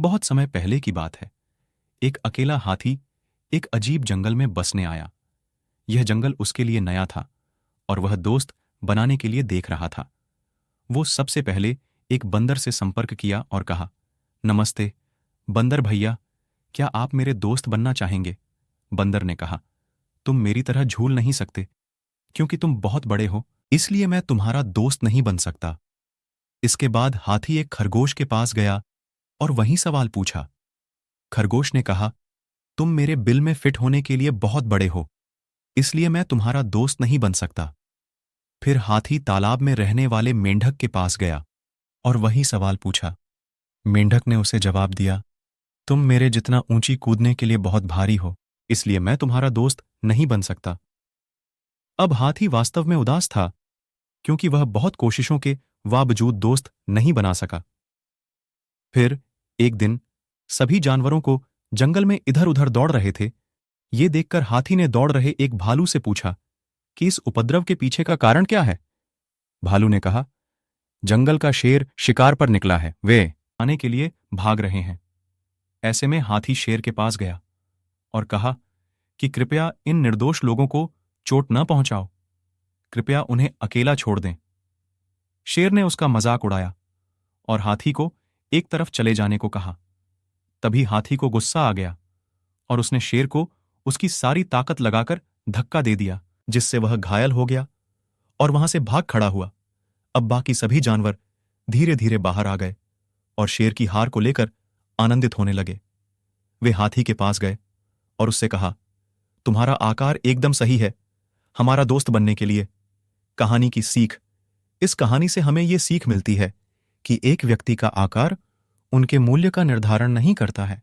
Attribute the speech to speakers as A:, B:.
A: बहुत समय पहले की बात है। एक अकेला हाथी एक अजीब जंगल में बसने आया। यह जंगल उसके लिए नया था और वह दोस्त बनाने के लिए देख रहा था। वो सबसे पहले एक बंदर से संपर्क किया और कहा, नमस्ते बंदर भैया, क्या आप मेरे दोस्त बनना चाहेंगे? बंदर ने कहा, तुम मेरी तरह झूल नहीं सकते, क्योंकि तुम बहुत बड़े हो, इसलिए मैं तुम्हारा दोस्त नहीं बन सकता। इसके बाद हाथी एक खरगोश के पास गया और वही सवाल पूछा। खरगोश ने कहा, तुम मेरे बिल में फिट होने के लिए बहुत बड़े हो, इसलिए मैं तुम्हारा दोस्त नहीं बन सकता। फिर हाथी तालाब में रहने वाले मेंढक के पास गया और वही सवाल पूछा। मेंढक ने उसे जवाब दिया, तुम मेरे जितना ऊंची कूदने के लिए बहुत भारी हो, इसलिए मैं तुम्हारा दोस्त नहीं बन सकता। अब हाथी वास्तव में उदास था, क्योंकि वह बहुत कोशिशों के बावजूद दोस्त नहीं बना सका। फिर एक दिन सभी जानवरों को जंगल में इधर उधर दौड़ रहे थे। ये देखकर हाथी ने दौड़ रहे एक भालू से पूछा कि इस उपद्रव के पीछे का कारण क्या है। भालू ने कहा, जंगल का शेर शिकार पर निकला है, वे आने के लिए भाग रहे हैं। ऐसे में हाथी शेर के पास गया और कहा कि कृपया इन निर्दोष लोगों को चोट न पहुंचाओ, कृपया उन्हें अकेला छोड़ दें। शेर ने उसका मजाक उड़ाया और हाथी को एक तरफ चले जाने को कहा। तभी हाथी को गुस्सा आ गया और उसने शेर को उसकी सारी ताकत लगाकर धक्का दे दिया, जिससे वह घायल हो गया और वहां से भाग खड़ा हुआ। अब बाकी सभी जानवर धीरे धीरे बाहर आ गए और शेर की हार को लेकर आनंदित होने लगे। वे हाथी के पास गए और उससे कहा, तुम्हारा आकार एकदम सही है हमारा दोस्त बनने के लिए। कहानी की सीख, इस कहानी से हमें यह सीख मिलती है कि एक व्यक्ति का आकार उनके मूल्य का निर्धारण नहीं करता है।